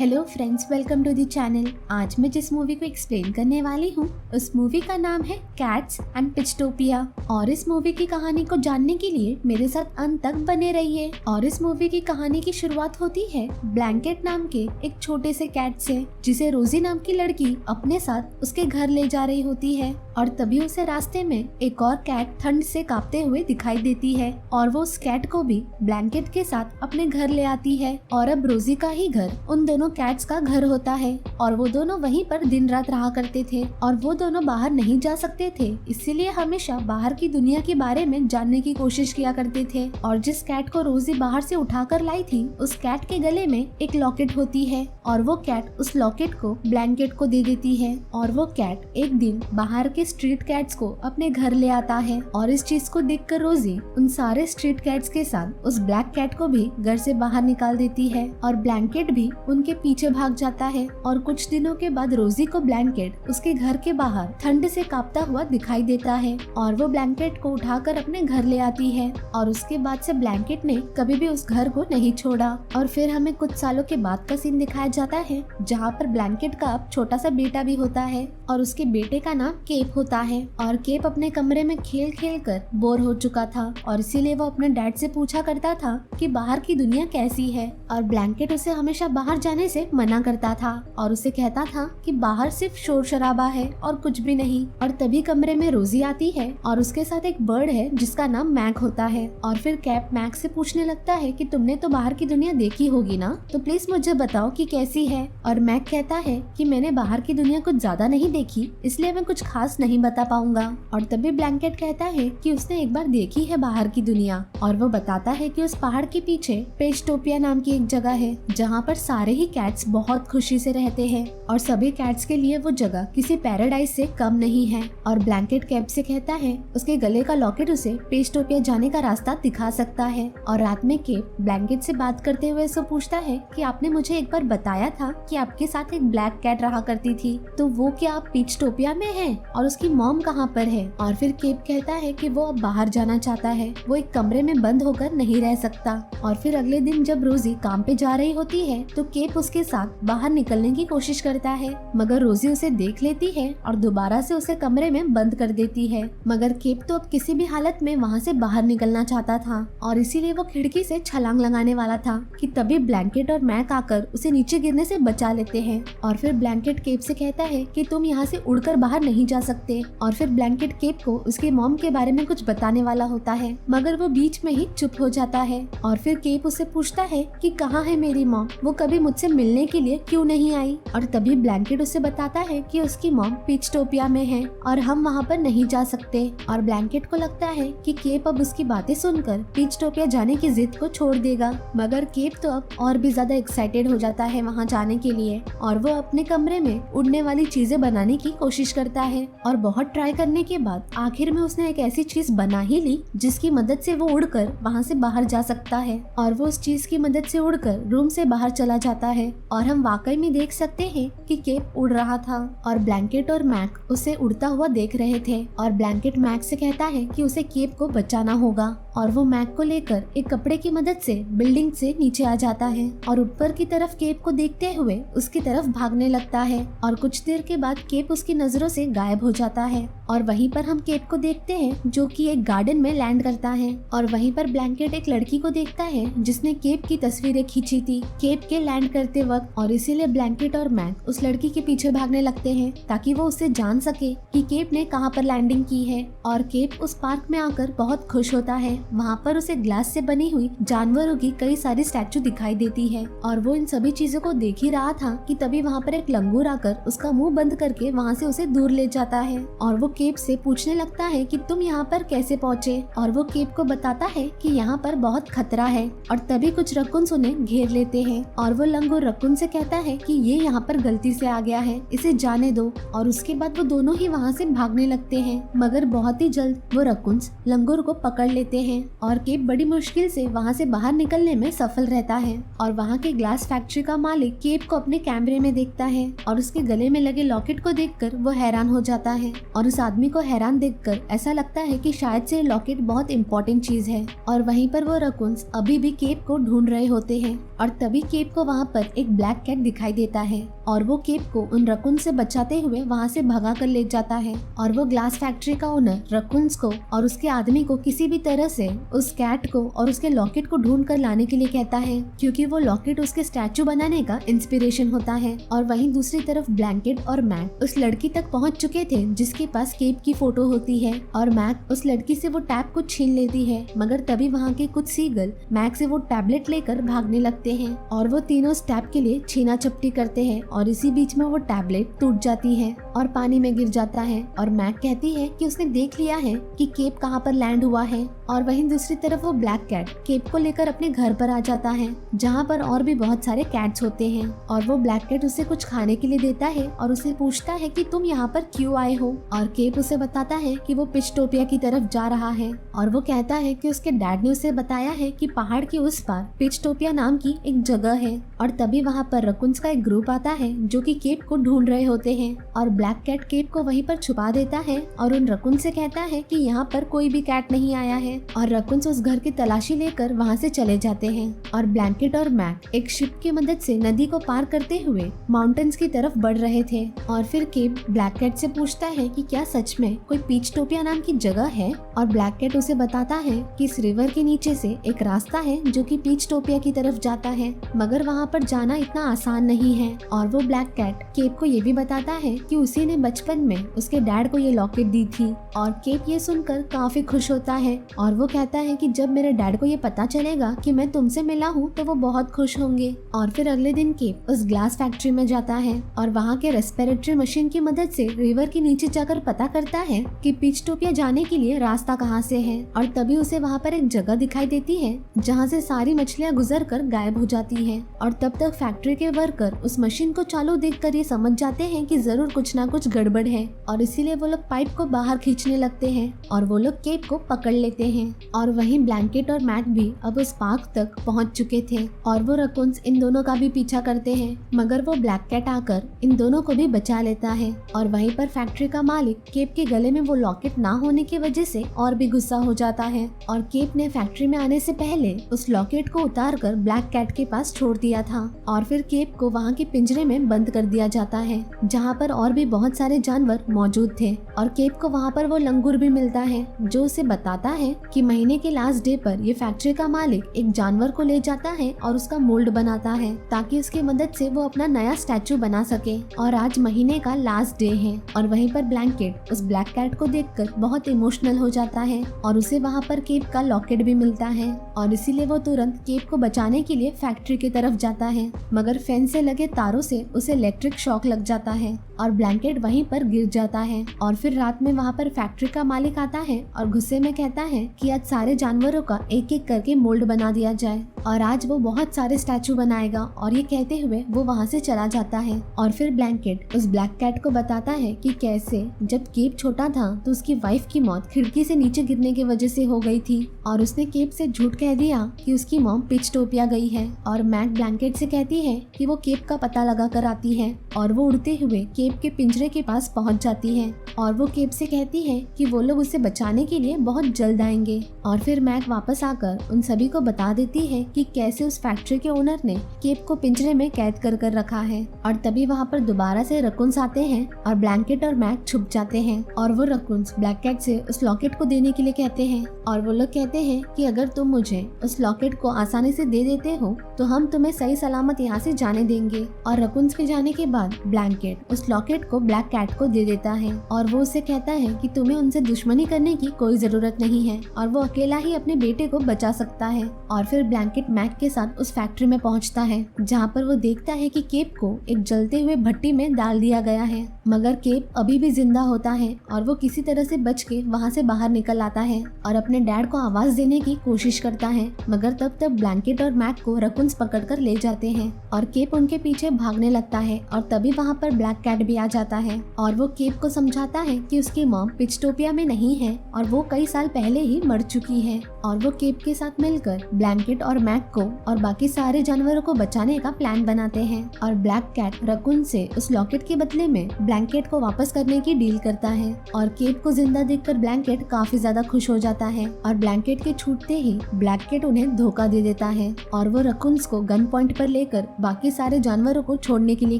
Hello friends, welcome to the channel. आज मैं जिस मूवी को एक्सप्लेन करने वाली हूँ उस मूवी का नाम है कैट्स एंड पिचटोपिया। और इस मूवी की कहानी को जानने के लिए मेरे साथ अंत तक बने रहिए। और इस मूवी की कहानी की शुरुआत होती है ब्लैंकेट नाम के एक छोटे से कैट से, जिसे रोजी नाम की लड़की अपने साथ उसके घर ले जा रही होती है। और तभी उसे रास्ते में एक और कैट ठंड से कांपते हुए दिखाई देती है और वो उस कैट को भी ब्लैंकेट के साथ अपने घर ले आती है। और अब रोजी का ही घर उन दोनों कैट्स का घर होता है और वो दोनों वहीं पर दिन रात रहा करते थे। और वो दोनों बाहर नहीं जा सकते थे, इसीलिए हमेशा बाहर की दुनिया के बारे में जानने की कोशिश किया करते थे। और जिस कैट को रोजी बाहर से उठाकर लाई थी, उस कैट के गले में एक लॉकेट होती है और वो कैट उस लॉकेट को ब्लैंकेट को दे देती है। और वो कैट एक दिन बाहर के स्ट्रीट कैट्स को अपने घर ले आता है। और इस चीज को देखकर रोजी उन सारे स्ट्रीट कैट्स के साथ उस ब्लैक कैट को भी घर से बाहर निकाल देती है और ब्लैंकेट भी उनके पीछे भाग जाता है। और कुछ दिनों के बाद रोजी को ब्लैंकेट उसके घर के बाहर ठंड से कांपता हुआ दिखाई देता है और वो ब्लैंकेट को उठाकर अपने घर ले आती है। और उसके बाद से ब्लैंकेट ने कभी भी उस घर को नहीं छोड़ा। और फिर हमें कुछ सालों के बाद का सीन दिखाया जाता है, जहाँ पर ब्लैंकेट का अब छोटा सा बेटा भी होता है और उसके बेटे का नाम केप होता है। और केप अपने कमरे में खेल खेल कर बोर हो चुका था और इसीलिए वो अपने डैड से पूछा करता था कि बाहर की दुनिया कैसी है। और ब्लैंकेट उसे हमेशा बाहर जाने से मना करता था और उसे कहता था कि बाहर सिर्फ शोर शराबा है और कुछ भी नहीं। और तभी कमरे में रोजी आती है और उसके साथ एक बर्ड है जिसका नाम मैक होता है। और फिर कैप मैक से पूछने लगता है कि तुमने तो बाहर की दुनिया देखी होगी ना, तो प्लीज मुझे बताओ कि कैसी है। और मैक कहता है कि मैंने बाहर की दुनिया कुछ ज्यादा नहीं देखी, इसलिए मैं कुछ खास नहीं बता पाऊंगा। और तभी ब्लैंकेट कहता है कि उसने एक बार देखी है बाहर की दुनिया और वो बताता है कि उस पहाड़ के पीछे पेस्टोपिया नाम की एक जगह है, जहाँ पर सारे ही कैट्स बहुत खुशी से रहते हैं और सभी कैट्स के लिए वो जगह किसी पैराडाइज से कम नहीं है। और ब्लैंकेट कैप से कहता है उसके गले का लॉकेट उसे पेस्टोपिया जाने का रास्ता दिखा सकता है। और रात में केप ब्लैंकेट से बात करते हुए उससे पूछता है कि आपने मुझे एक बार बताया था कि आपके साथ एक ब्लैक कैट रहा करती थी, तो वो क्या आप पेस्टोपिया में है और उसकी मॉम कहाँ पर है। और फिर केप कहता है कि वो अब बाहर जाना चाहता है, वो एक कमरे में बंद होकर नहीं रह सकता। और फिर अगले दिन जब रोजी काम पे जा रही होती है तो केप उसके साथ बाहर निकलने की कोशिश करता है, मगर रोजी उसे देख लेती है और दोबारा से उसे कमरे में बंद कर देती है। मगर केप तो अब किसी भी हालत में वहाँ से बाहर निकलना चाहता था और इसीलिए वो खिड़की से छलांग लगाने वाला था कि तभी ब्लैंकेट और मैक आकर उसे नीचे गिरने से बचा लेते हैं। और फिर ब्लैंकेट केप से कहता है कि तुम यहाँ से उड़कर बाहर नहीं जा सकते। और फिर ब्लैंकेट केप को उसके मॉम के बारे में कुछ बताने वाला होता है, मगर वो बीच में ही चुप हो जाता है। और फिर केप उससे पूछता है कि कहाँ है मेरी मॉम, वो कभी मुझसे मिलने के लिए क्यों नहीं आई। और तभी ब्लैंकेट उससे बताता है कि उसकी मॉम पिचटोपिया में है और हम वहाँ पर नहीं जा सकते। और ब्लैंकेट को लगता है कि केप अब उसकी बातें सुनकर पिचटोपिया जाने की जिद को छोड़ देगा, मगर केप तो अब और भी ज्यादा एक्साइटेड हो जाता है वहाँ जाने के लिए और वो अपने कमरे में उड़ने वाली चीजें बनाने की कोशिश करता है। और बहुत ट्राई करने के बाद आखिर में उसने एक ऐसी चीज बना ही ली जिसकी मदद से वो उड़कर वहाँ से बाहर जा सकता है। और वो उस चीज की मदद से उड़कर रूम से बाहर चला जाता है और हम वाकई में देख सकते हैं कि केप उड़ रहा था और ब्लैंकेट और मैक उसे उड़ता हुआ देख रहे थे। और ब्लैंकेट मैक से कहता है कि उसे केप को बचाना होगा और वो मैक को लेकर एक कपड़े की मदद से बिल्डिंग से नीचे आ जाता है और ऊपर की तरफ केप को देखते हुए उसकी तरफ भागने लगता है। और कुछ देर के बाद केप उसकी नजरों से गायब हो जाता है और वहीं पर हम केप को देखते हैं जो कि एक गार्डन में लैंड करता है। और वहीं पर ब्लैंकेट एक लड़की को देखता है जिसने केप की तस्वीरें खींची थी केप के लैंड करते वक्त। और इसीलिए ब्लैंकेट और मैक उस लड़की के पीछे भागने लगते हैं ताकि वो उससे जान सके कि केप ने कहाँ पर लैंडिंग की है। और केप उस पार्क में आकर बहुत खुश होता है, वहाँ पर उसे ग्लास से बनी हुई जानवरों की कई सारी स्टैचू दिखाई देती है और वो इन सभी चीजों को देख ही रहा था कि तभी वहाँ पर एक लंगूर आकर उसका मुंह बंद करके वहाँ से उसे दूर ले जाता है। और वो केप से पूछने लगता है कि तुम यहाँ पर कैसे पहुँचे। और वो केप को बताता है कि यहाँ पर बहुत खतरा है। और तभी कुछ रकुन्स उन्हें घेर लेते हैं और वो लंगूर रकुन से कहता है कि ये यहाँ पर गलती से आ गया है, इसे जाने दो। और उसके बाद वो दोनों ही वहाँ से भागने लगते हैं, मगर बहुत ही जल्द वो रकुन्स लंगूर को पकड़ लेते हैं और केप बड़ी मुश्किल से वहाँ से बाहर निकलने में सफल रहता है। और वहाँ के ग्लास फैक्ट्री का मालिक केप को अपने कैमरे में देखता है और उसके गले में लगे लॉकेट को को देखकर वो हैरान हो जाता है और उस आदमी को हैरान देखकर ऐसा लगता है कि शायद से लॉकेट बहुत इंपॉर्टेंट चीज है। और वहीं पर वो रकुन्स अभी भी केप को ढूंढ रहे होते हैं और तभी केप को वहाँ पर एक ब्लैक कैट दिखाई देता है और वो केप को उन रकुन से बचाते हुए वहाँ से भगा कर ले जाता है। और वो ग्लास फैक्ट्री का ओनर रकुन्स को और उसके आदमी को किसी भी तरह से उस कैट को और उसके लॉकेट को ढूंढ कर लाने के लिए कहता है, क्योंकि वो लॉकेट उसके स्टैचू बनाने का इंस्पिरेशन होता है। और वहीं दूसरी तरफ ब्लैंकेट और मैक उस लड़की तक पहुंच चुके थे जिसके पास केप की फोटो होती है और मैक उस लड़की से वो टैब को छीन लेती है, मगर तभी वहाँ के कुछ सीगल मैक से वो टैबलेट लेकर भागने लगते हैं और वो तीनों उस टैब के लिए छीना झपटी करते हैं और इसी बीच में वो टैबलेट टूट जाती है और पानी में गिर जाता है। और मैक कहती है कि उसने देख लिया है कि केप कहाँ पर लैंड हुआ है। और वहीं दूसरी तरफ वो ब्लैक कैट केप को लेकर अपने घर पर आ जाता है जहाँ पर और भी बहुत सारे कैट्स होते हैं और वो ब्लैक कैट उसे कुछ खाने के लिए देता है और उसे पूछता है कि तुम यहाँ पर क्यों आए हो। और केप उसे बताता है कि वो पिचटोपिया की तरफ जा रहा है और वो कहता है कि उसके डैड ने उसे बताया है कि पहाड़ के उस पार पिचटोपिया नाम की एक जगह है। और तभी वहाँ पर रकुन्स का एक ग्रुप आता है जो कि केप को ढूंढ रहे होते हैं और ब्लैक कैट केप को वहीं पर छुपा देता है और उन रकुन से कहता है कि यहाँ पर कोई भी कैट नहीं आया है। और रकुन्स उस घर की तलाशी लेकर वहाँ से चले जाते हैं और ब्लैंकेट और मैक एक शिप की मदद से नदी को पार करते हुए माउंटेन्स की तरफ बढ़ रहे थे। और फिर केप ब्लैक कैट से पूछता है कि क्या सच में कोई पिचटोपिया नाम की जगह है और ब्लैक कैट उसे बताता है कि इस रिवर के नीचे से एक रास्ता है जो कि पिचटोपिया की तरफ जाता है, मगर वहाँ पर जाना इतना आसान नहीं है। और वो ब्लैक कैट केप को ये भी बताता है कि उसी ने बचपन में उसके डैड को ये लॉकेट दी थी। और केप ये सुनकर काफी खुश होता है और वो कहता है कि जब मेरे डैड को ये पता चलेगा कि मैं तुमसे मिला हूँ तो वो बहुत खुश होंगे। और फिर अगले दिन केप उस ग्लास फैक्ट्री में जाता है और वहाँ के रेस्पिरेटरी मशीन की मदद से रिवर के नीचे जाकर पता करता है कि पिचटोपिया जाने के लिए रास्ता कहाँ से है। और तभी उसे वहाँ पर एक जगह दिखाई देती है जहाँ से सारी मछलियाँ गुजर कर गायब हो जाती है। और तब तक फैक्ट्री के वर्कर उस मशीन को चालू देखकर ये समझ जाते हैं कि जरूर कुछ ना कुछ गड़बड़ है और इसीलिए वो लोग पाइप को बाहर खींचने लगते हैं और वो लोग केप को पकड़ लेते हैं। और वहीं ब्लैंकेट और मैक भी अब उस पार्क तक पहुंच चुके थे और वो रकुन्स इन दोनों का भी पीछा करते हैं, मगर वो ब्लैक कैट आकर इन दोनों को भी बचा लेता है। और वहीं पर फैक्ट्री का मालिक केप के गले में वो लॉकेट ना होने की वजह से और भी गुस्सा हो जाता है और केप ने फैक्ट्री में आने से पहले उस लॉकेट को उतार कर ब्लैक कैट के पास छोड़ दिया था। और फिर केप को वहाँ के पिंजरे में बंद कर दिया जाता है जहाँ पर और भी बहुत सारे जानवर मौजूद थे। और केप को वहाँ पर वो लंगूर भी मिलता है जो उसे बताता है कि महीने के लास्ट डे पर ये फैक्ट्री का मालिक एक जानवर को ले जाता है और उसका मोल्ड बनाता है ताकि उसकी मदद से वो अपना नया स्टैचू बना सके। और आज महीने का लास्ट डे है और वहीं पर ब्लैंकेट उस ब्लैक कैट को देखकर बहुत इमोशनल हो जाता है और उसे वहाँ पर केप का लॉकेट भी मिलता है और इसीलिए वो तुरंत केप को बचाने के लिए फैक्ट्री की तरफ जाता है, मगर फेंस से लगे तारों से उसे इलेक्ट्रिक शॉक लग जाता है और ब्लैंकेट वहीं पर गिर जाता है। और फिर रात में वहाँ पर फैक्ट्री का मालिक आता है और गुस्से में कहता है कि आज सारे जानवरों का एक एक करके मोल्ड बना दिया जाए और आज वो बहुत सारे स्टैचू बनाएगा। और ये कहते हुए वो वहाँ से चला जाता है। और फिर ब्लैंकेट उस ब्लैक कैट को बताता है कि कैसे जब केप छोटा था तो उसकी वाइफ की मौत खिड़की से नीचे गिरने की वजह से हो गई थी और उसने केप से झूठ कह दिया कि उसकी मॉम पिचटोपिया गई है। और मैक ब्लैंकेट से कहती है कि वो केप का पता लगा कर आती है और वो उड़ते हुए केप के पिंजरे के पास पहुंच जाती है और वो केप से कहती है कि वो लोग उसे बचाने के लिए बहुत जल्द आएंगे। और फिर मैक वापस आकर उन सभी को बता देती है कि कैसे उस फैक्ट्री के ओनर ने केप को पिंजरे में कैद कर रखा है। और तभी वहाँ पर दोबारा से रकुन्स आते हैं और ब्लैंकेट और मैक छुप जाते हैं और वो रकुन्स ब्लैक कैट से उस लॉकेट को देने के लिए कहते हैं और वो लोग कहते हैं कि अगर तुम मुझे उस लॉकेट को आसानी से दे देते हो तो हम तुम्हें सही सलामत यहाँ से जाने देंगे। और रकुन्स के जाने के बाद ब्लैंकेट उस लॉकेट को ब्लैक कैट को दे देता है और वो उसे कहता है कि तुम्हें उनसे दुश्मनी करने की कोई जरूरत नहीं है और वो अकेला ही अपने बेटे को बचा सकता है। और फिर ब्लैंकेट मैक के साथ उस फैक्ट्री में पहुंचता है जहाँ पर वो देखता है कि केप को एक जलते हुए भट्टी में डाल दिया गया है, मगर केप अभी भी जिंदा होता है और वो किसी तरह से बच के वहाँ से बाहर निकल आता है और अपने डैड को आवाज देने की कोशिश करता है, मगर तब तक ब्लैंकेट और मैक को रकुन्स पकड़कर ले जाते हैं और केप उनके पीछे भागने लगता है। और तभी वहाँ पर ब्लैक कैट भी आ जाता है और वो केप को समझाता है कि उसकी मॉम पिचटोपिया में नहीं है और वो कई साल पहले ही मर चुकी है। और वो केप के साथ मिलकर ब्लैंकेट और मैक को और बाकी सारे जानवरों को बचाने का प्लान बनाते हैं और ब्लैक कैट रकुन से उस लॉकेट के बदले बदले में ब्लैंकेट को वापस करने की डील करता है और केप को जिंदा देखकर ब्लैंकेट काफी ज्यादा खुश हो जाता है और ब्लैंकेट के छूटते ही ब्लैंकेट उन्हें धोखा दे देता है और वो रकुन्स को गन पॉइंट पर लेकर बाकी सारे जानवरों को छोड़ने के लिए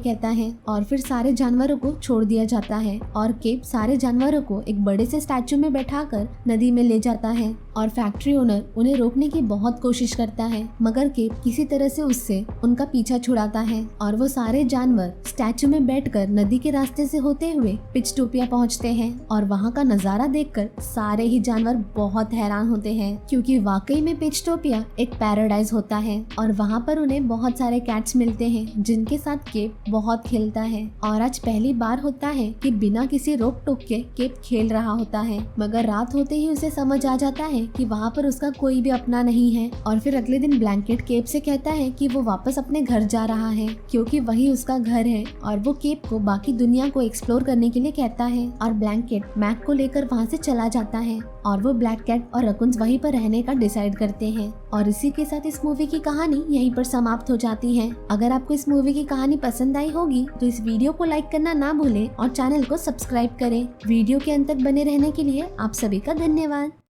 कहता है और फिर सारे जानवरों को छोड़ दिया जाता है और केप सारे जानवरों को एक बड़े से स्टैचू में बैठाकर नदी में ले जाता है और फैक्ट्री ओनर उन्हें रोकने की बहुत कोशिश करता है मगर केप किसी तरह से उससे उनका पीछा छुड़ाता है और वो सारे जानवर स्टैचू में बैठकर नदी के रास्ते से होते हुए पिचटोपिया पहुंचते हैं और वहां का नजारा देखकर सारे ही जानवर बहुत हैरान होते हैं क्योंकि वाकई में पिचटोपिया एक पैराडाइज होता है और वहां पर उन्हें बहुत सारे कैट्स मिलते हैं जिनके साथ केप बहुत खेलता है और आज पहली बार होता है कि बिना किसी रोक टोक के केप खेल रहा होता है मगर रात होते ही उसे समझ आ जाता है कि वहाँ पर उसका कोई भी अपना नहीं है और फिर अगले दिन ब्लैंकेट केप से कहता है कि वो वापस अपने घर जा रहा है क्योंकि वही उसका घर है और वो केप को बाकी दुनिया को एक्सप्लोर करने के लिए कहता है और ब्लैंकेट मैक को लेकर वहाँ से चला जाता है और वो ब्लैक कैट और रकुन्स वहीं पर रहने का डिसाइड करते हैं और इसी के साथ इस मूवी की कहानी यहीं पर समाप्त हो जाती है। अगर आपको इस मूवी की कहानी पसंद आई होगी तो इस वीडियो को लाइक करना ना भूलें और चैनल को सब्सक्राइब करें। वीडियो के अंत तक बने रहने के लिए आप सभी का धन्यवाद।